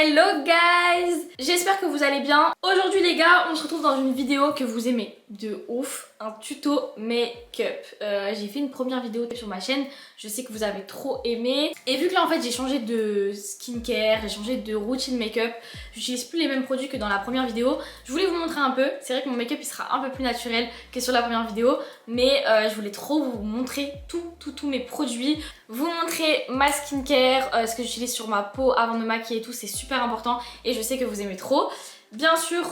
Hello guys! J'espère que vous allez bien. Aujourd'hui les gars, on se retrouve dans une vidéo que vous aimez de ouf, un tuto make-up. J'ai fait une première vidéo sur ma chaîne, je sais que vous avez trop aimé. Et vu que là en fait j'ai changé de skincare, j'ai changé de routine make-up, j'utilise plus les mêmes produits que dans la première vidéo. Je voulais vous montrer un peu, c'est vrai que mon make-up il sera un peu plus naturel que sur la première vidéo, mais je voulais trop vous montrer tous mes produits, vous montrer ma skincare, ce que j'utilise sur ma peau avant de me maquiller et tout, c'est super important et je sais que vous aimez trop. Bien sûr,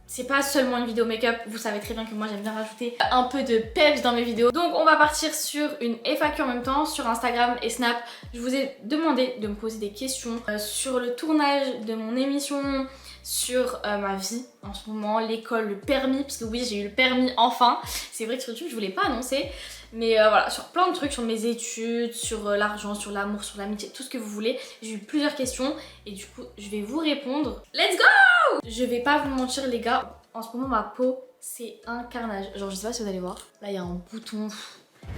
c'est pas seulement une vidéo make-up, vous savez très bien que moi j'aime bien rajouter un peu de peps dans mes vidéos. Donc on va partir sur une FAQ en même temps, sur Instagram et Snap. Je vous ai demandé de me poser des questions sur le tournage de mon émission, sur ma vie en ce moment, l'école, le permis, parce que oui j'ai eu le permis enfin. C'est vrai que sur YouTube je voulais pas annoncer, mais voilà, sur plein de trucs, sur mes études, sur l'argent, sur l'amour, sur l'amitié, tout ce que vous voulez. J'ai eu plusieurs questions et du coup je vais vous répondre. Let's go! Je vais pas vous mentir les gars, en ce moment ma peau c'est un carnage. Genre je sais pas si vous allez voir, là il y a un bouton.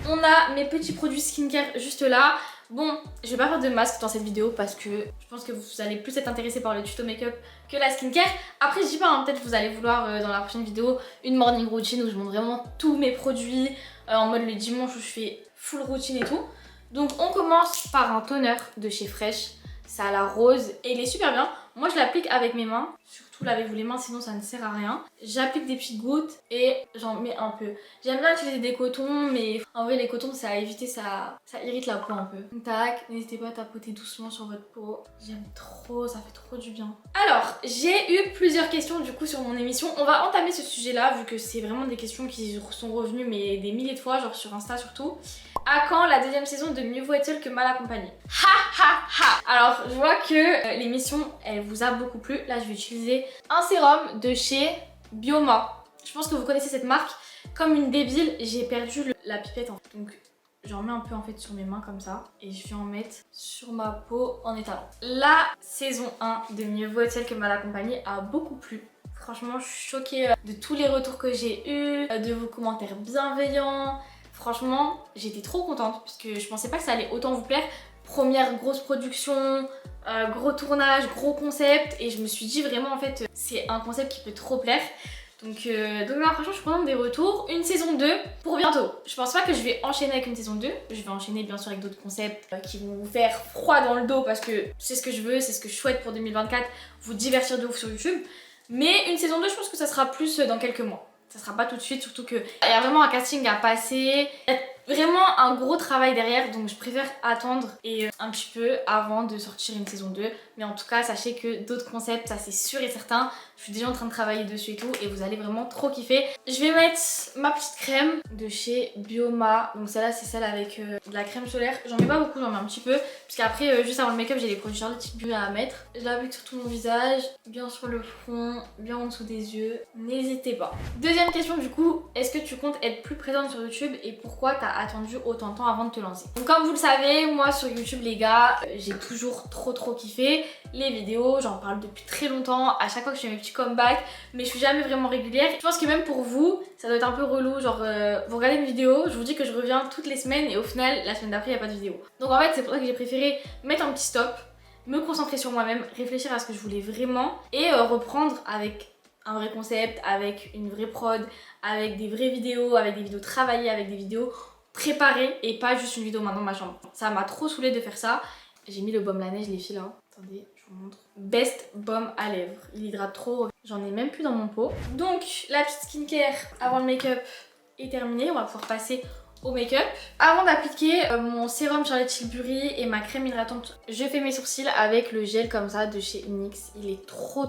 On a mes petits produits skincare juste là. Bon, je vais pas faire de masque dans cette vidéo parce que je pense que vous allez plus être intéressé par le tuto make-up que la skincare. Après je dis pas, hein, peut-être vous allez vouloir dans la prochaine vidéo une morning routine où je montre vraiment tous mes produits en mode le dimanche où je fais full routine et tout. Donc on commence par un toner de chez Fresh. C'est à la rose et il est super bien. Moi je l'applique avec mes mains. Surtout lavez-vous les mains sinon ça ne sert à rien. J'applique des petites gouttes et j'en mets un peu. J'aime bien utiliser des cotons mais en vrai les cotons c'est à éviter, ça irrite la peau un peu. Tac, n'hésitez pas à tapoter doucement sur votre peau. J'aime trop, ça fait trop du bien. Alors j'ai eu plusieurs questions du coup sur mon émission. On va entamer ce sujet là vu que c'est vraiment des questions qui sont revenues mais des milliers de fois, genre sur Insta surtout. À quand la deuxième saison de Mieux vaut être seul que mal accompagné? Ha ha ha! Alors je vois que l'émission elle vous a beaucoup plu. Là je vais utiliser un sérum de chez Bioma. Je pense que vous connaissez cette marque. Comme une débile, j'ai perdu la pipette en fait. Donc j'en mets un peu en fait sur mes mains comme ça. Et je vais en mettre sur ma peau en étalant. La saison 1 de Mieux vaut être seul que mal accompagné a beaucoup plu. Franchement je suis choquée de tous les retours que j'ai eus, de vos commentaires bienveillants. Franchement, j'étais trop contente parce que je pensais pas que ça allait autant vous plaire. Première grosse production, gros tournage, gros concept et je me suis dit vraiment en fait c'est un concept qui peut trop plaire. Donc là franchement je suis contente des retours. Une saison 2 pour bientôt. Je pense pas que je vais enchaîner avec une saison 2. Je vais enchaîner bien sûr avec d'autres concepts qui vont vous faire froid dans le dos parce que c'est ce que je veux, c'est ce que je souhaite pour 2024, vous divertir de ouf sur YouTube. Mais une saison 2 je pense que ça sera plus dans quelques mois. Ça sera pas tout de suite, surtout qu'il y a vraiment un casting à passer. Il y a vraiment un gros travail derrière, donc je préfère attendre et un petit peu avant de sortir une saison 2. Mais en tout cas, sachez que d'autres concepts, ça c'est sûr et certain. Je suis déjà en train de travailler dessus et tout et vous allez vraiment trop kiffer. Je vais mettre ma petite crème de chez Bioma. Donc celle-là, c'est celle avec de la crème solaire. J'en mets pas beaucoup, j'en mets un petit peu. Parce qu'après, juste avant le make-up, j'ai les produits Charlotte Tilbury à mettre. Je l'applique sur tout mon visage, bien sur le front, bien en dessous des yeux. N'hésitez pas. Deuxième question du coup, est-ce que tu comptes être plus présente sur YouTube et pourquoi t'as attendu autant de temps avant de te lancer? Donc comme vous le savez, moi sur YouTube les gars, j'ai toujours trop kiffé les vidéos, j'en parle depuis très longtemps, à chaque fois que je fais mes petits comebacks, mais je suis jamais vraiment régulière. Je pense que même pour vous, ça doit être un peu relou, genre vous regardez une vidéo, je vous dis que je reviens toutes les semaines et au final la semaine d'après il n'y a pas de vidéo. Donc en fait c'est pour ça que j'ai préféré mettre un petit stop, me concentrer sur moi-même, réfléchir à ce que je voulais vraiment et reprendre avec un vrai concept, avec une vraie prod, avec des vraies vidéos, avec des vidéos travaillées, avec des vidéos préparées et pas juste une vidéo maintenant dans ma chambre. Ça m'a trop saoulée de faire ça. J'ai mis le baume la neige les filles là. Attendez, je vous montre. Best baume à lèvres. Il hydrate trop. J'en ai même plus dans mon pot. Donc la petite skincare avant le make-up est terminée. On va pouvoir passer au make-up. Avant d'appliquer mon sérum Charlotte Tilbury et ma crème hydratante, je fais mes sourcils avec le gel comme ça de chez NYX. Il est trop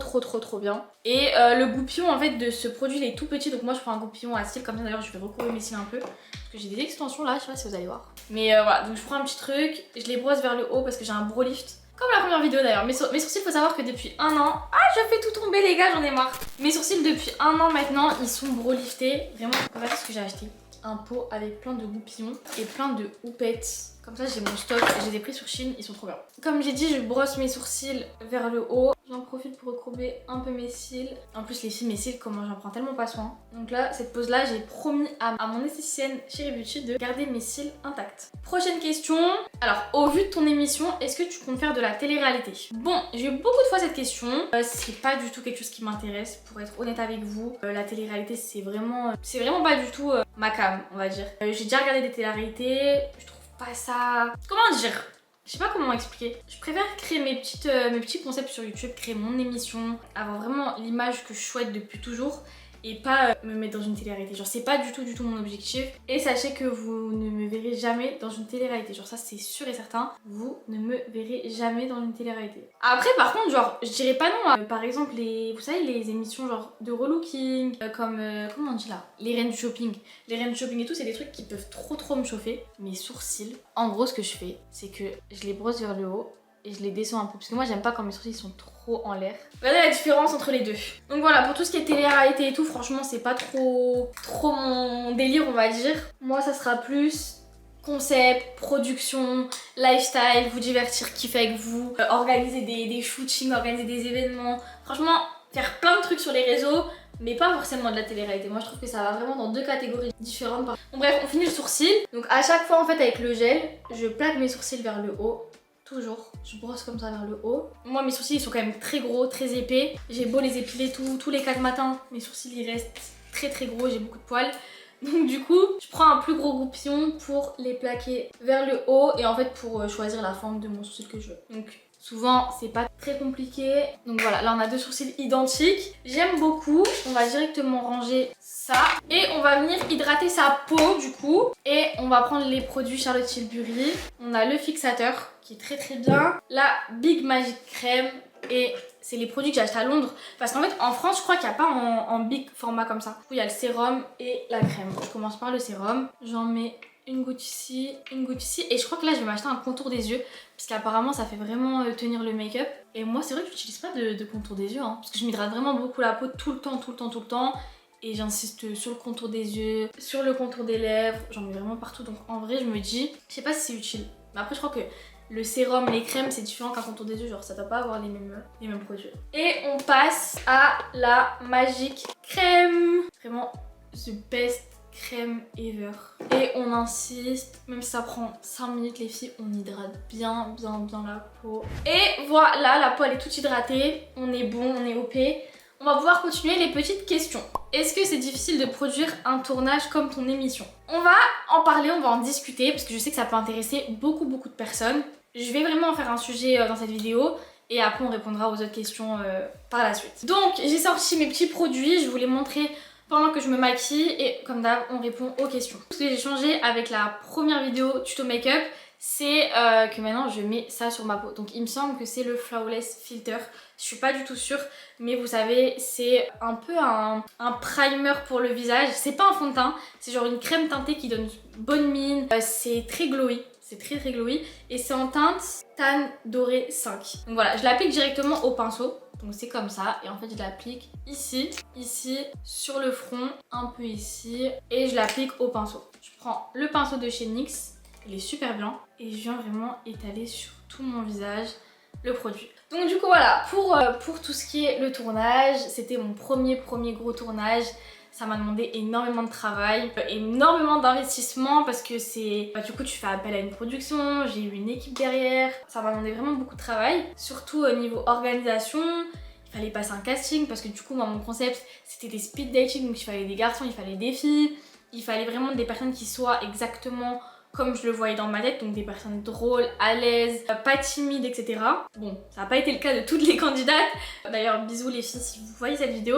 bien. Et le goupillon en fait de ce produit il est tout petit, donc moi je prends un goupillon à cils comme ça. D'ailleurs je vais recouvrir mes cils un peu parce que j'ai des extensions là, je sais pas si vous allez voir. Mais voilà, donc je prends un petit truc, je les brosse vers le haut parce que j'ai un brow lift. Comme la première vidéo d'ailleurs. Mes sourcils, faut savoir que depuis un an... Ah, je fais tout tomber les gars, j'en ai marre. Mes sourcils depuis un an maintenant, ils sont brow liftés. Vraiment, regardez ce que j'ai acheté. Un pot avec plein de goupillons et plein de houpettes. Comme ça j'ai mon stock, j'ai des prix sur Chine, ils sont trop bien. Comme j'ai dit, je brosse mes sourcils vers le haut. j'en profite pour recourber un peu mes cils. En plus les filles, mes cils, comment j'en prends tellement pas soin. Donc là, cette pose là, j'ai promis à mon esthéticienne Chérie Beauty de garder mes cils intacts. Prochaine question. Alors, au vu de ton émission, est-ce que tu comptes faire de la télé-réalité? Bon, j'ai eu beaucoup de fois cette question. C'est pas du tout quelque chose qui m'intéresse, pour être honnête avec vous. La télé-réalité, c'est vraiment pas du tout ma came, on va dire. J'ai déjà regardé des télé-réalités, je trouve pas ça... Comment dire? Je sais pas comment expliquer. Je préfère créer mes petits concepts sur YouTube, créer mon émission, avoir vraiment l'image que je souhaite depuis toujours et pas me mettre dans une télé-réalité. Genre c'est pas du tout mon objectif. Et sachez que vous ne me verrez jamais dans une télé-réalité. Genre ça c'est sûr et certain. Vous ne me verrez jamais dans une télé-réalité. Après par contre genre je dirais pas non à, par exemple vous savez les émissions genre de relooking, comme comment on dit là, les reines du shopping. Les reines du shopping et tout c'est des trucs qui peuvent trop me chauffer. Mes sourcils, en gros ce que je fais c'est que je les brosse vers le haut et je les descends un peu parce que moi j'aime pas quand mes sourcils sont trop en l'air. Regardez la différence entre les deux. Donc voilà, pour tout ce qui est télé-réalité et tout, franchement c'est pas trop mon délire on va dire. Moi ça sera plus concept, production, lifestyle, vous divertir, kiffer avec vous, organiser des shootings, organiser des événements. Franchement, faire plein de trucs sur les réseaux, mais pas forcément de la télé-réalité. Moi je trouve que ça va vraiment dans deux catégories différentes. Bon bref, on finit le sourcil. Donc à chaque fois en fait avec le gel, je plaque mes sourcils vers le haut. Toujours, je brosse comme ça vers le haut. Moi mes sourcils ils sont quand même très gros, très épais. J'ai beau les épiler tous les 4 matins, mes sourcils ils restent très gros, j'ai beaucoup de poils. Donc du coup, je prends un plus gros goupillon pour les plaquer vers le haut et en fait pour choisir la forme de mon sourcil que je veux. Donc souvent c'est pas très compliqué. Donc voilà, là on a deux sourcils identiques. J'aime beaucoup, on va directement ranger ça. Et on va venir hydrater sa peau du coup. Et on va prendre les produits Charlotte Tilbury. On a le fixateur qui est très bien. La Big Magic Crème et c'est les produits que j'ai achetés à Londres. Parce qu'en fait en France je crois qu'il n'y a pas en big format comme ça. Du coup il y a le sérum et la crème. Je commence par le sérum. J'en mets une goutte ici, une goutte ici. Et je crois que là je vais m'acheter un contour des yeux. Parce qu'apparemment ça fait vraiment tenir le make-up. Et moi c'est vrai que je n'utilise pas de contour des yeux. Parce que je m'hydrate vraiment beaucoup la peau tout le temps. Et j'insiste sur le contour des yeux, sur le contour des lèvres. J'en mets vraiment partout. Donc en vrai je me dis, je sais pas si c'est utile. Mais après je crois que le sérum, les crèmes, c'est différent qu'un contour des yeux, genre ça doit pas avoir les mêmes produits. Et on passe à la Magic Crème. Vraiment, the best crème ever. Et on insiste, même si ça prend 5 minutes les filles, on hydrate bien la peau. Et voilà, la peau elle est toute hydratée, on est bon, on est OP. On va pouvoir continuer les petites questions. Est-ce que c'est difficile de produire un tournage comme ton émission? On va en parler, on va en discuter parce que je sais que ça peut intéresser beaucoup de personnes. Je vais vraiment en faire un sujet dans cette vidéo et après on répondra aux autres questions par la suite. Donc j'ai sorti mes petits produits, je vous les montrer pendant que je me maquille et comme d'hab on répond aux questions. Ce que j'ai changé avec la première vidéo tuto make-up, c'est que maintenant je mets ça sur ma peau. Donc il me semble que c'est le Flawless Filter. Je suis pas du tout sûre, mais vous savez, c'est un peu un primer pour le visage. C'est pas un fond de teint, c'est genre une crème teintée qui donne bonne mine. C'est très glowy, c'est très glowy. Et c'est en teinte Tan Doré 5. Donc voilà, je l'applique directement au pinceau. Donc c'est comme ça, et en fait je l'applique ici, sur le front, un peu ici, et je l'applique au pinceau. Je prends le pinceau de chez NYX. Il est super blanc et je viens vraiment étaler sur tout mon visage le produit. Donc du coup voilà, pour tout ce qui est le tournage, c'était mon premier gros tournage. Ça m'a demandé énormément de travail, énormément d'investissement parce que c'est... du coup tu fais appel à une production, j'ai eu une équipe derrière. Ça m'a demandé vraiment beaucoup de travail, surtout au niveau organisation. Il fallait passer un casting parce que du coup moi mon concept c'était des speed dating, donc il fallait des garçons, il fallait des filles. Il fallait vraiment des personnes qui soient exactement comme je le voyais dans ma tête, donc des personnes drôles, à l'aise, pas timides, etc. Bon, ça n'a pas été le cas de toutes les candidates. D'ailleurs, bisous les filles si vous voyez cette vidéo.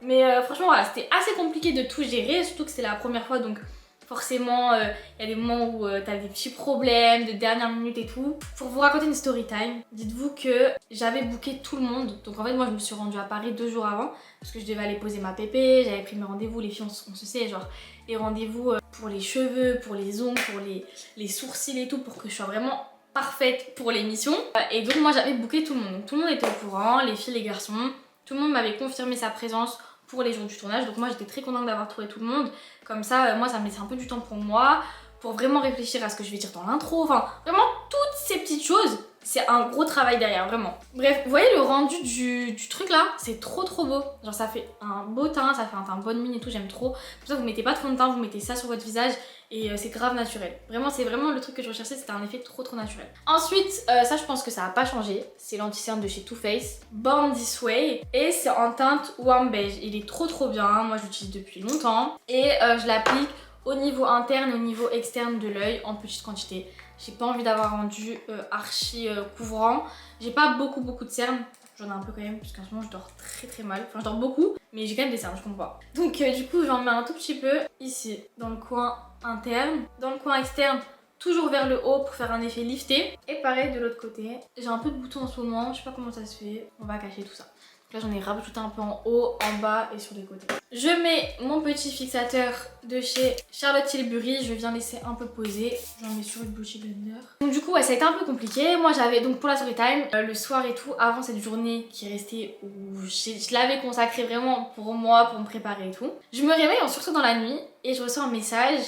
Mais franchement, voilà, c'était assez compliqué de tout gérer, surtout que c'était la première fois, donc forcément, il y a des moments où t'as des petits problèmes de dernière minute et tout. Pour vous raconter une story time, dites-vous que j'avais booké tout le monde. Donc en fait, moi, je me suis rendue à Paris 2 jours avant, parce que je devais aller poser ma pépé, j'avais pris mes rendez-vous, les filles, on se sait, genre les rendez-vous pour les cheveux, pour les ongles, pour les sourcils et tout, pour que je sois vraiment parfaite pour l'émission. Et donc moi, j'avais booké tout le monde. Donc tout le monde était au courant, les filles, les garçons. Tout le monde m'avait confirmé sa présence pour les jours du tournage, donc moi j'étais très contente d'avoir trouvé tout le monde. Comme ça, moi ça me laissait un peu du temps pour moi, pour vraiment réfléchir à ce que je vais dire dans l'intro, enfin vraiment toutes ces petites choses. C'est un gros travail derrière, vraiment. Bref, vous voyez le rendu du truc là, c'est trop beau. Genre ça fait un beau teint, ça fait un teint bonne mine et tout, j'aime trop. Pour ça vous mettez pas de fond de teint, vous mettez ça sur votre visage et c'est grave naturel. Vraiment, c'est vraiment le truc que je recherchais, c'était un effet trop naturel. Ensuite, ça je pense que ça a pas changé. C'est l'anti-cerne de chez Too Faced, Born This Way. Et c'est en teinte warm beige. Il est trop bien, moi je l'utilise depuis longtemps. Et je l'applique au niveau interne et au niveau externe de l'œil en petite quantité. J'ai pas envie d'avoir un rendu archi couvrant. J'ai pas beaucoup de cernes. J'en ai un peu quand même, puisqu'en ce moment je dors très mal. Enfin, je dors beaucoup, mais j'ai quand même des cernes, je comprends pas. Donc du coup, j'en mets un tout petit peu ici, dans le coin interne. Dans le coin externe, toujours vers le haut pour faire un effet lifté. Et pareil de l'autre côté. J'ai un peu de boutons en ce moment, je sais pas comment ça se fait. On va cacher tout ça. Là j'en ai rajouté un peu en haut, en bas et sur les côtés. Je mets mon petit fixateur de chez Charlotte Tilbury. Je viens laisser un peu poser. J'en mets sur le Beauty Blender. Donc du coup ouais, ça a été un peu compliqué. Moi j'avais donc pour la story time, le soir et tout, avant cette journée qui est restée où je l'avais consacrée vraiment pour moi, pour me préparer et tout. Je me réveille surtout dans la nuit et je reçois un message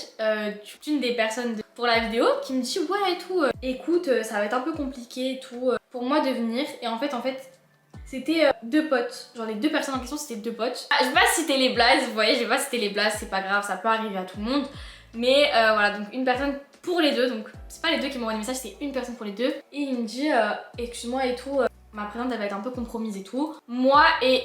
d'une des personnes pour la vidéo qui me dit ouais et tout, écoute ça va être un peu compliqué et tout pour moi de venir. Et en fait c'était deux potes, genre les deux personnes en question c'était deux potes. Je vais pas citer les blazes, vous voyez, je vais pas citer les blazes, c'est pas grave, ça peut arriver à tout le monde. Mais voilà, donc une personne pour les deux, donc c'est pas les deux qui m'envoient des messages, c'est une personne pour les deux. Et il me dit, excuse-moi et tout, ma présence elle va être un peu compromise et tout. Moi et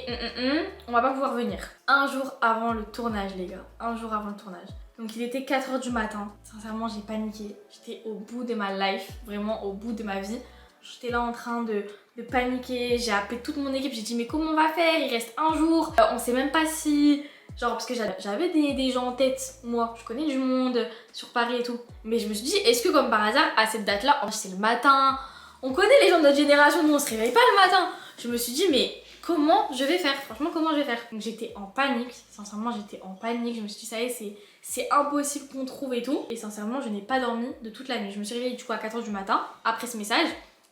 on va pas pouvoir venir. Un jour avant le tournage les gars, un jour avant le tournage. Donc il était 4h du matin, sincèrement j'ai paniqué, j'étais au bout de ma life, vraiment au bout de ma vie. J'étais là en train de paniquer, j'ai appelé toute mon équipe, j'ai dit mais comment on va faire, il reste un jour, on sait même pas si... Genre parce que j'avais des gens en tête, moi, je connais du monde sur Paris et tout. Mais je me suis dit, est-ce que comme par hasard, à cette date-là, c'est le matin, on connaît les gens de notre génération, nous on se réveille pas le matin. Je me suis dit mais comment je vais faire, franchement comment je vais faire. Donc j'étais en panique, sincèrement j'étais en panique, je me suis dit ça y est, c'est impossible qu'on trouve et tout. Et sincèrement je n'ai pas dormi de toute la nuit, je me suis réveillée du coup à 4h du matin, après ce message.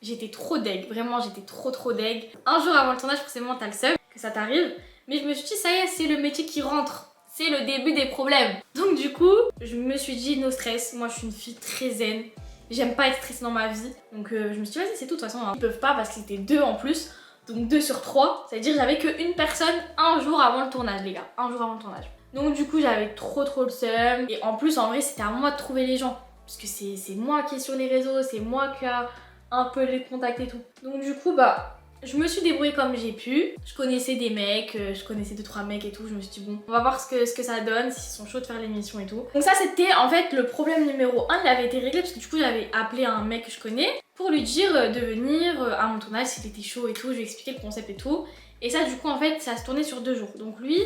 J'étais trop deg, vraiment j'étais trop deg. Un jour avant le tournage, forcément t'as le seum que ça t'arrive. Mais je me suis dit ça y est, c'est le métier qui rentre. C'est le début des problèmes. Donc du coup, je me suis dit no stress. Moi je suis une fille très zen. J'aime pas être stressée dans ma vie. Donc je me suis dit vas-y c'est tout de toute façon. Ils peuvent pas parce que c'était 2 en plus. Donc 2 sur 3. Ça veut dire j'avais qu'une personne un jour avant le tournage les gars. Un jour avant le tournage. Donc du coup j'avais trop le seum. Et en plus en vrai c'était à moi de trouver les gens. Parce que c'est moi qui est sur les réseaux. C'est moi qui a... un peu les contacts et tout. Donc du coup bah je me suis débrouillée comme j'ai pu. Je connaissais des mecs, je connaissais 2-3 mecs et tout. Je me suis dit bon, on va voir ce que ça donne, s'ils sont chauds de faire l'émission et tout. Donc ça c'était en fait le problème numéro 1, il avait été réglé parce que du coup j'avais appelé un mec que je connais pour lui dire de venir à mon tournage s'il était chaud et tout. Je lui ai expliqué le concept et tout. Et ça du coup en fait ça se tournait sur 2 jours. Donc lui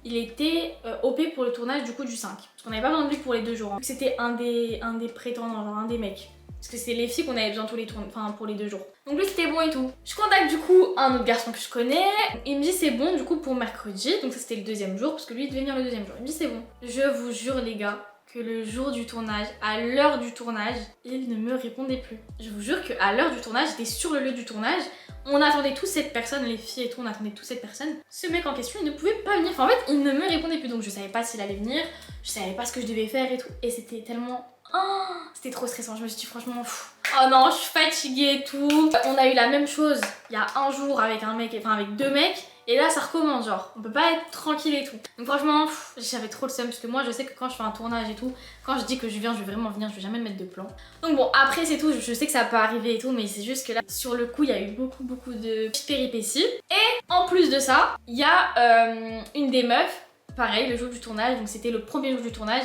il était OP pour le tournage du coup du 5. Parce qu'on n'avait pas besoin de lui pour les 2 jours. Hein. C'était un des prétendants, genre un des mecs. Parce que c'est les filles qu'on avait besoin pour les 2 jours. Donc lui c'était bon et tout. Je contacte du coup un autre garçon que je connais. Il me dit c'est bon du coup pour mercredi. Donc ça c'était le 2e jour parce que lui il devait venir le 2e jour. Il me dit c'est bon. Je vous jure les gars que le jour du tournage, à l'heure du tournage, il ne me répondait plus. Je vous jure qu'à l'heure du tournage, j'étais sur le lieu du tournage. On attendait tous cette personne, les filles et tout, on attendait tous cette personne. Ce mec en question il ne pouvait pas venir. Enfin en fait il ne me répondait plus donc je savais pas s'il allait venir. Je savais pas ce que je devais faire et tout. Et c'était tellement... Oh, c'était trop stressant, je me suis dit franchement oh non je suis fatiguée et tout. On a eu la même chose il y a un jour avec un mec, enfin avec 2 mecs. Et là ça recommence genre, on peut pas être tranquille et tout. Donc franchement j'avais trop le seum parce que moi je sais que quand je fais un tournage et tout, quand je dis que je viens, je vais vraiment venir, je vais jamais mettre de plan. Donc bon après c'est tout, je sais que ça peut arriver et tout, mais c'est juste que là sur le coup il y a eu beaucoup de péripéties. Et en plus de ça, il y a une des meufs, pareil le jour du tournage, donc c'était le premier jour du tournage,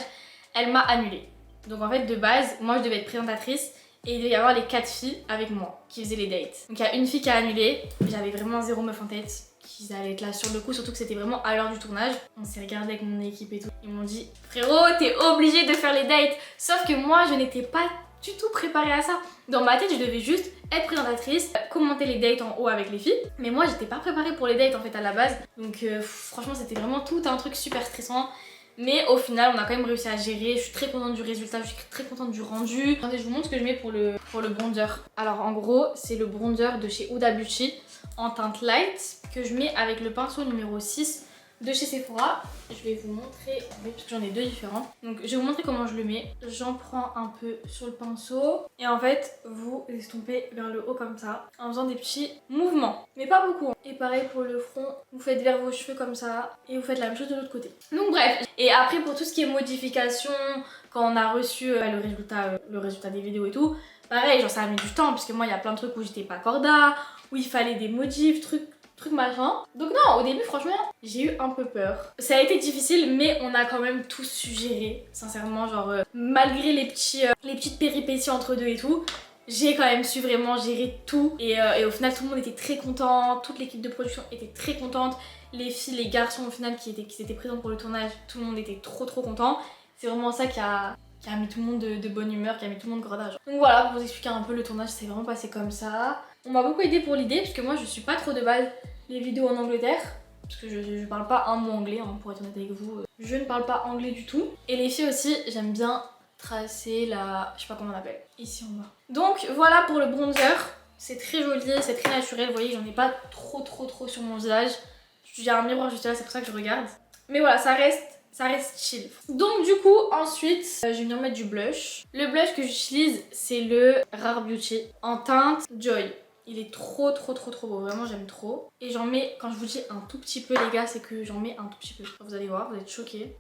elle m'a annulé. Donc en fait de base, moi je devais être présentatrice et il devait y avoir les 4 filles avec moi qui faisaient les dates. Donc il y a une fille qui a annulé, j'avais vraiment 0 meuf en tête qui allaient être là sur le coup, surtout que c'était vraiment à l'heure du tournage. On s'est regardé avec mon équipe et tout. Ils m'ont dit frérot t'es obligé de faire les dates. Sauf que moi je n'étais pas du tout préparée à ça. Dans ma tête je devais juste être présentatrice, commenter les dates en haut avec les filles. Mais moi j'étais pas préparée pour les dates en fait à la base. Donc franchement c'était vraiment tout un truc super stressant. Mais au final, on a quand même réussi à gérer. Je suis très contente du résultat, je suis très contente du rendu. Attendez, je vous montre ce que je mets pour le bronzer. Alors en gros, c'est le bronzer de chez Huda Beauty en teinte light que je mets avec le pinceau numéro 6 de chez Sephora. Je vais vous montrer, parce que j'en ai deux différents. Donc je vais vous montrer comment je le mets. J'en prends un peu sur le pinceau et en fait vous estompez vers le haut comme ça en faisant des petits mouvements, mais pas beaucoup. Et pareil pour le front, vous faites vers vos cheveux comme ça et vous faites la même chose de l'autre côté. Donc bref, et après pour tout ce qui est modification, quand on a reçu le résultat des vidéos et tout, pareil, genre ça a mis du temps parce que moi il y a plein de trucs où j'étais pas corda, où il fallait des modifs, trucs machin. Donc non, au début franchement j'ai eu un peu peur. Ça a été difficile mais on a quand même tous su gérer, sincèrement, genre malgré les petites péripéties entre deux et tout, j'ai quand même su vraiment gérer tout et au final tout le monde était très content, toute l'équipe de production était très contente, les filles, les garçons au final qui étaient présents pour le tournage, tout le monde était trop content. C'est vraiment ça qui a mis tout le monde de bonne humeur, qui a mis tout le monde gredage. Donc voilà, pour vous expliquer un peu le tournage, c'est vraiment passé comme ça. On m'a beaucoup aidé pour l'idée, parce que moi je suis pas trop de base les vidéos en Angleterre, parce que je parle pas un mot anglais, hein, pour être honnête avec vous. Je ne parle pas anglais du tout. Et les filles aussi, j'aime bien tracer la... je sais pas comment on appelle, ici en bas. Donc voilà pour le bronzer, c'est très joli, c'est très naturel, vous voyez, j'en ai pas trop sur mon visage. J'ai un miroir juste là, c'est pour ça que je regarde. Mais voilà, ça reste chill. Donc du coup ensuite je vais venir mettre du blush. Le blush que j'utilise c'est le Rare Beauty en teinte Joy. Il est trop beau, vraiment j'aime trop. Et j'en mets, quand je vous dis un tout petit peu les gars, c'est que j'en mets un tout petit peu. Vous allez voir, vous êtes choqués.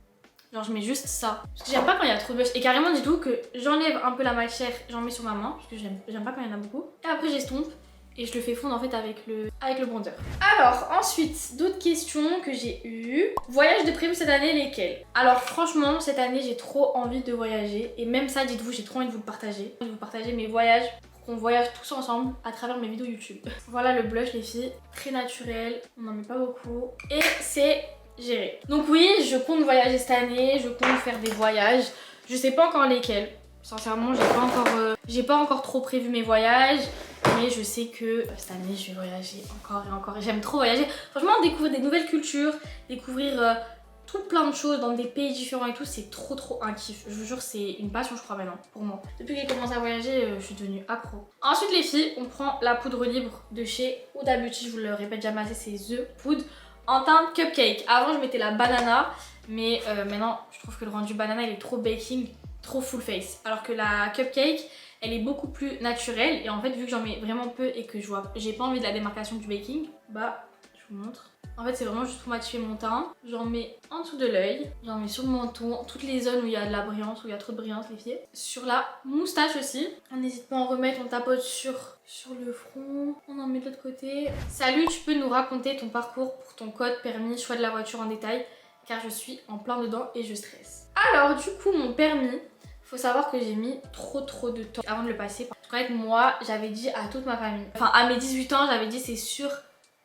Genre je mets juste ça. Parce que j'aime pas quand il y a trop de blush. Et carrément dites-vous que j'enlève un peu la matière, j'en mets sur ma main. Parce que j'aime pas quand il y en a beaucoup. Et après j'estompe. Et je le fais fondre en fait avec le bronzer. Alors ensuite, d'autres questions que j'ai eues. Voyage de prévu cette année, lesquels? Alors franchement, cette année j'ai trop envie de voyager. Et même ça, dites-vous, j'ai trop envie de vous le partager. De vous partager mes voyages pour qu'on voyage tous ensemble à travers mes vidéos YouTube. Voilà le blush les filles, très naturel, on n'en met pas beaucoup. Et c'est géré. Donc oui, je compte voyager cette année, je compte faire des voyages. Je sais pas encore lesquels. Sincèrement, j'ai pas encore trop prévu mes voyages. Mais je sais que cette année je vais voyager encore et encore. J'aime trop voyager. Franchement, découvrir des nouvelles cultures, découvrir tout plein de choses dans des pays différents et tout, c'est trop un kiff. Je vous jure, c'est une passion je crois maintenant pour moi. Depuis que j'ai commencé à voyager, je suis devenue accro. Ensuite les filles, on prend la poudre libre de chez Huda Beauty. Je vous le répète jamais assez, c'est The Poudre en teinte cupcake. Avant je mettais la banana, mais maintenant je trouve que le rendu banana il est trop baking, trop full face. Alors que la cupcake, elle est beaucoup plus naturelle et en fait vu que j'en mets vraiment peu et que j'ai pas envie de la démarcation du baking, bah je vous montre. En fait c'est vraiment juste pour matifier mon teint. J'en mets en dessous de l'œil, j'en mets sur le menton, toutes les zones où il y a de la brillance, où il y a trop de brillance les filles. Sur la moustache aussi, on n'hésite pas à en remettre, on tapote sur le front, on en met de l'autre côté. Salut, tu peux nous raconter ton parcours pour ton code permis, choix de la voiture en détail, car je suis en plein dedans et je stresse. Alors du coup mon permis, faut savoir que j'ai mis trop de temps avant de le passer. Parce qu'en fait moi j'avais dit à toute ma famille, enfin à mes 18 ans j'avais dit c'est sûr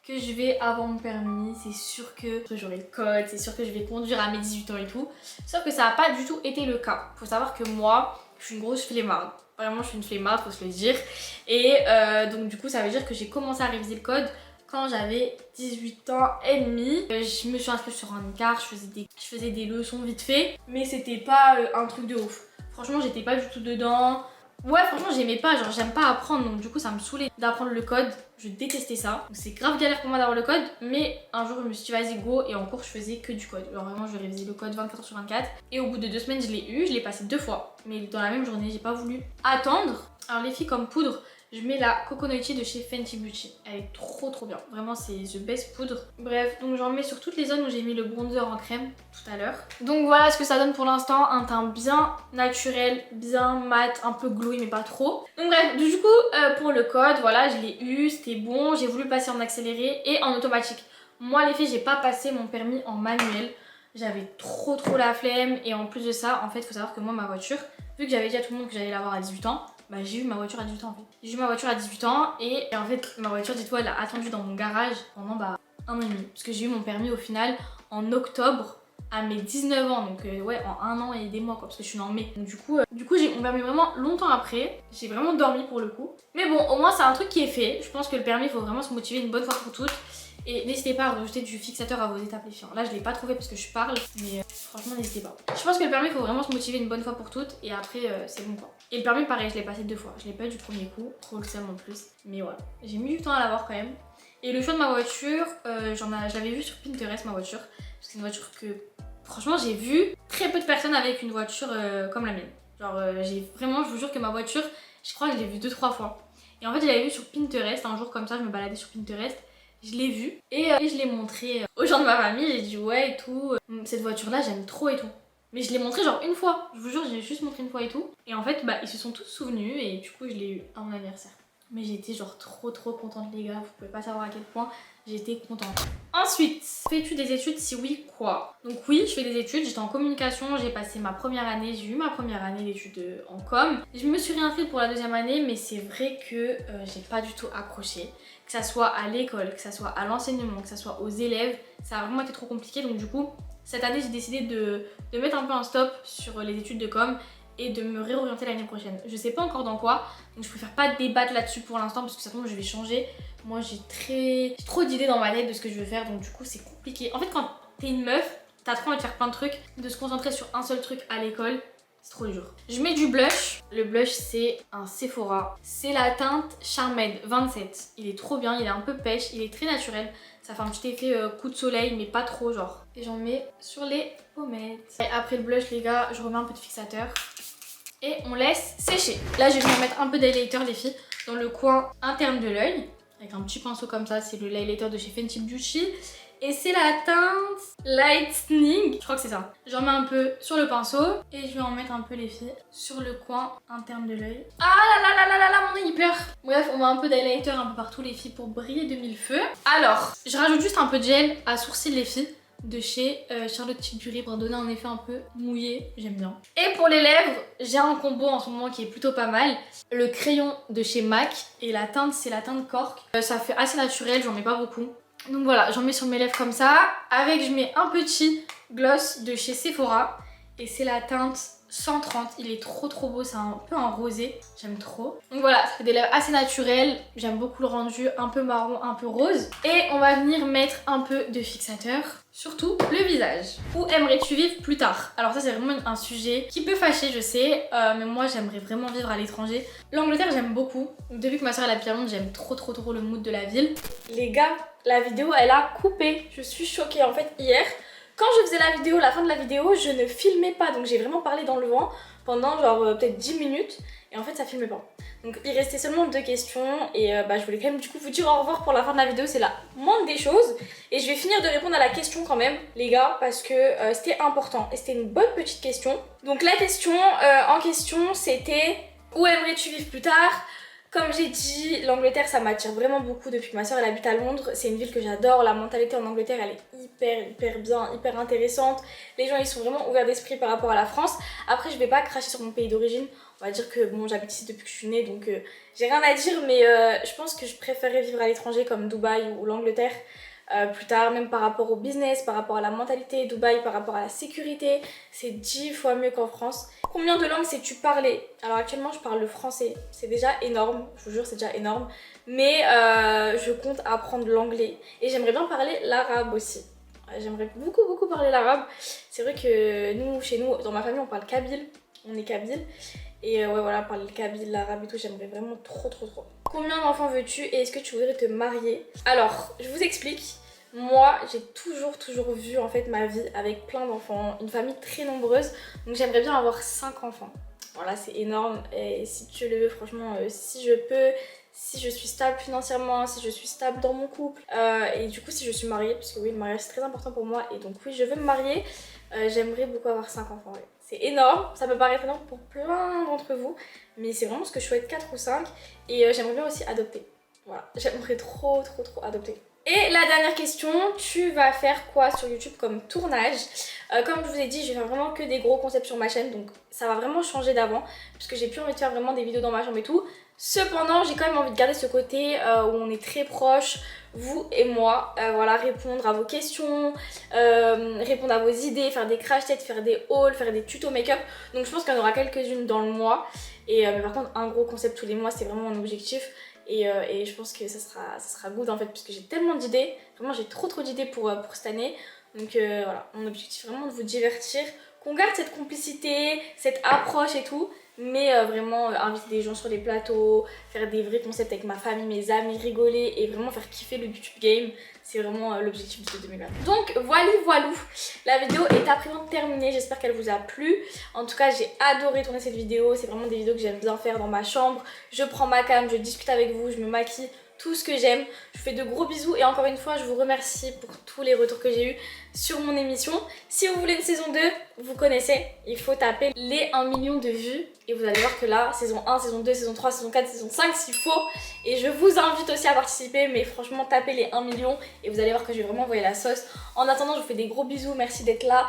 que je vais avoir mon permis, c'est sûr que j'aurai le code, c'est sûr que je vais conduire à mes 18 ans et tout. Sauf que ça n'a pas du tout été le cas. Faut savoir que moi je suis une grosse flemmarde. Vraiment je suis une flemmarde, faut se le dire. Et donc du coup ça veut dire que j'ai commencé à réviser le code quand j'avais 18 ans et demi. Je me suis inscrite sur un écart, je faisais des leçons vite fait, mais c'était pas un truc de ouf. Franchement j'étais pas du tout dedans. Ouais franchement j'aimais pas, genre j'aime pas apprendre, donc du coup ça me saoulait d'apprendre le code. Je détestais ça. C'est grave galère pour moi d'avoir le code, mais un jour je me suis dit vas-y go, et en cours je faisais que du code. Genre vraiment je révisais le code 24h/24 et au bout de 2 semaines je l'ai eu, je l'ai passé 2 fois. Mais dans la même journée j'ai pas voulu attendre. Alors les filles comme poudre, je mets la Coconut de chez Fenty Beauty. Elle est trop bien. Vraiment c'est the best poudre. Bref, donc j'en mets sur toutes les zones où j'ai mis le bronzer en crème tout à l'heure. Donc voilà ce que ça donne pour l'instant. Un teint bien naturel, bien mat, un peu glowy mais pas trop. Donc bref, du coup pour le code, voilà je l'ai eu, c'était bon. J'ai voulu passer en accéléré et en automatique. Moi les filles j'ai pas passé mon permis en manuel. J'avais trop la flemme et en plus de ça, en fait faut savoir que moi ma voiture, vu que j'avais dit à tout le monde que j'allais l'avoir à 18 ans, bah j'ai eu ma voiture à 18 ans en fait. J'ai eu ma voiture à 18 ans et en fait ma voiture, dites-toi, elle a attendu dans mon garage pendant 1 an et demi. Parce que j'ai eu mon permis au final en octobre à mes 19 ans, donc ouais en 1 an et des mois quoi, parce que je suis née en mai. Donc du coup j'ai eu mon permis vraiment longtemps après, j'ai vraiment dormi pour le coup. Mais bon au moins c'est un truc qui est fait, je pense que le permis il faut vraiment se motiver une bonne fois pour toutes. Et n'hésitez pas à rajouter du fixateur à vos étapes les filles. Là je l'ai pas trouvé parce que je parle, mais franchement n'hésitez pas. Je pense que le permis il faut vraiment se motiver une bonne fois pour toutes et après c'est bon quoi. Et le permis pareil je l'ai passé 2 fois, je l'ai pas eu du premier coup, trop le seum en plus. Mais voilà, j'ai mis du temps à l'avoir quand même. Et le choix de ma voiture, je l'avais vu sur Pinterest ma voiture. Parce que c'est une voiture que franchement j'ai vu très peu de personnes avec une voiture comme la mienne. Genre j'ai vraiment, je vous jure que ma voiture, je crois que je l'ai vue 2-3 fois. Et en fait je l'avais vue sur Pinterest, un jour comme ça je me baladais sur Pinterest. Je l'ai vue et je l'ai montré aux gens de ma famille, j'ai dit ouais et tout. Cette voiture là j'aime trop et tout. Mais je l'ai montré genre une fois, je vous jure j'ai juste montré une fois et tout. Et en fait bah ils se sont tous souvenus et du coup je l'ai eu à mon anniversaire. Mais j'étais genre trop contente les gars, vous pouvez pas savoir à quel point j'étais contente. Ensuite, fais-tu des études? Si oui, quoi? Donc oui, je fais des études, j'étais en communication, j'ai passé ma première année, j'ai eu ma première année d'études en com. Je me suis réinscrite pour la deuxième année, mais c'est vrai que j'ai pas du tout accroché. Que ça soit à l'école, que ça soit à l'enseignement, que ça soit aux élèves, ça a vraiment été trop compliqué. Donc du coup, cette année j'ai décidé de mettre un peu un stop sur les études de com et de me réorienter l'année prochaine. Je sais pas encore dans quoi, donc je préfère pas débattre là-dessus pour l'instant parce que ça tombe je vais changer. Moi j'ai trop d'idées dans ma tête de ce que je veux faire, donc du coup c'est compliqué. En fait quand t'es une meuf, t'as trop envie de faire plein de trucs, de se concentrer sur un seul truc à l'école, c'est trop dur. Je mets du blush. Le blush c'est un Sephora. C'est la teinte Charmed 27. Il est trop bien, il est un peu pêche, il est très naturel. Ça fait un petit effet coup de soleil mais pas trop genre. Et j'en mets sur les pommettes. Et après le blush les gars, je remets un peu de fixateur. Et on laisse sécher. Là je vais venir mettre un peu d'highlighter les filles dans le coin interne de l'œil. Avec un petit pinceau comme ça, c'est le highlighter de chez Fenty Beauty. Et c'est la teinte Lightning, je crois que c'est ça. J'en mets un peu sur le pinceau et je vais en mettre un peu les filles sur le coin interne de l'œil. Ah là, mon œil il pleure. Bref, on met un peu d'highlighter un peu partout les filles pour briller de mille feux. Alors, je rajoute juste un peu de gel à sourcils les filles de chez Charlotte Tilbury pour donner un effet un peu mouillé, j'aime bien. Et pour les lèvres, j'ai un combo en ce moment qui est plutôt pas mal. Le crayon de chez MAC et la teinte c'est la teinte Cork. Ça fait assez naturel, j'en mets pas beaucoup. Donc voilà, j'en mets sur mes lèvres comme ça. Avec je mets un petit gloss de chez Sephora et c'est la teinte 130, il est trop beau, c'est un peu un rosé, j'aime trop. Donc voilà, ça fait des lèvres assez naturelles, j'aime beaucoup le rendu, un peu marron, un peu rose. Et on va venir mettre un peu de fixateur, surtout le visage. Où aimerais-tu vivre plus tard? Alors ça c'est vraiment un sujet qui peut fâcher je sais, mais moi j'aimerais vraiment vivre à l'étranger. L'Angleterre j'aime beaucoup, depuis que ma soeur habite à Londres j'aime trop le mood de la ville. Les gars, la vidéo elle a coupé, je suis choquée en fait hier. Quand je faisais la vidéo, la fin de la vidéo, je ne filmais pas. Donc j'ai vraiment parlé dans le vent pendant genre peut-être 10 minutes. Et en fait ça filmait pas. Donc il restait seulement 2 questions. Et je voulais quand même du coup vous dire au revoir pour la fin de la vidéo. C'est la moindre des choses. Et je vais finir de répondre à la question quand même les gars. Parce que c'était important. Et c'était une bonne petite question. Donc la question en question c'était: où aimerais-tu vivre plus tard? Comme j'ai dit, l'Angleterre ça m'attire vraiment beaucoup depuis que ma soeur elle habite à Londres. C'est une ville que j'adore, la mentalité en Angleterre elle est hyper bien, hyper intéressante. Les gens ils sont vraiment ouverts d'esprit par rapport à la France. Après je vais pas cracher sur mon pays d'origine. On va dire que bon j'habite ici depuis que je suis née donc j'ai rien à dire. Mais je pense que je préférerais vivre à l'étranger comme Dubaï ou l'Angleterre. Plus tard, même par rapport au business, par rapport à la mentalité, Dubaï, par rapport à la sécurité, c'est 10 fois mieux qu'en France. Combien de langues sais-tu parler? Alors actuellement je parle le français, c'est déjà énorme, je vous jure c'est déjà énorme. Mais je compte apprendre l'anglais et j'aimerais bien parler l'arabe aussi. J'aimerais beaucoup parler l'arabe. C'est vrai que nous, chez nous, dans ma famille on parle kabyle, on est kabyle. Et ouais voilà, parler le kabyle, l'arabe et tout, j'aimerais vraiment trop. Combien d'enfants veux-tu et est-ce que tu voudrais te marier? Alors, je vous explique. Moi, j'ai toujours vu en fait ma vie avec plein d'enfants, une famille très nombreuse. Donc j'aimerais bien avoir 5 enfants. Voilà, c'est énorme. Et si tu le veux, franchement, si je peux, si je suis stable financièrement, si je suis stable dans mon couple, et du coup si je suis mariée, parce que oui, le mariage c'est très important pour moi, et donc oui, je veux me marier, j'aimerais beaucoup avoir 5 enfants. Ouais. C'est énorme, ça peut paraître énorme pour plein d'entre vous, mais c'est vraiment ce que je souhaite, 4 ou 5, et j'aimerais bien aussi adopter. Voilà, j'aimerais trop adopter. Et la dernière question, tu vas faire quoi sur YouTube comme tournage? Comme je vous ai dit, je vais faire vraiment que des gros concepts sur ma chaîne, donc ça va vraiment changer d'avant, puisque j'ai plus envie de faire vraiment des vidéos dans ma chambre et tout. Cependant, j'ai quand même envie de garder ce côté où on est très proches, vous et moi, voilà, répondre à vos questions, répondre à vos idées, faire des crash tests, faire des hauls, faire des tutos make-up. Donc je pense qu'il y en aura quelques-unes dans le mois. Et mais par contre, un gros concept tous les mois, c'est vraiment mon objectif. Et je pense que ça sera good en fait, puisque j'ai tellement d'idées, vraiment j'ai trop d'idées pour cette année. Donc voilà, mon objectif vraiment de vous divertir, qu'on garde cette complicité, cette approche et tout. mais vraiment inviter des gens sur les plateaux, faire des vrais concepts avec ma famille, mes amis, rigoler et vraiment faire kiffer le YouTube game. C'est vraiment l'objectif de 2020. Donc voilà, la vidéo est à présent terminée, j'espère qu'elle vous a plu. En tout cas j'ai adoré tourner cette vidéo, c'est vraiment des vidéos que j'aime bien faire dans ma chambre. Je prends ma cam, je discute avec vous, je me maquille, tout ce que j'aime. Je vous fais de gros bisous et encore une fois je vous remercie pour tous les retours que j'ai eu sur mon émission. Si vous voulez une saison 2, vous connaissez, il faut taper les 1 million de vues et vous allez voir que là, saison 1, saison 2, saison 3, saison 4, saison 5 s'il faut. Et je vous invite aussi à participer, mais franchement tapez les 1 million et vous allez voir que je vais vraiment envoyer la sauce. En attendant, je vous fais des gros bisous, merci d'être là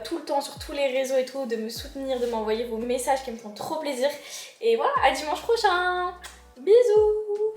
tout le temps sur tous les réseaux et tout, de me soutenir, de m'envoyer vos messages qui me font trop plaisir. Et voilà, à dimanche prochain. Bisous.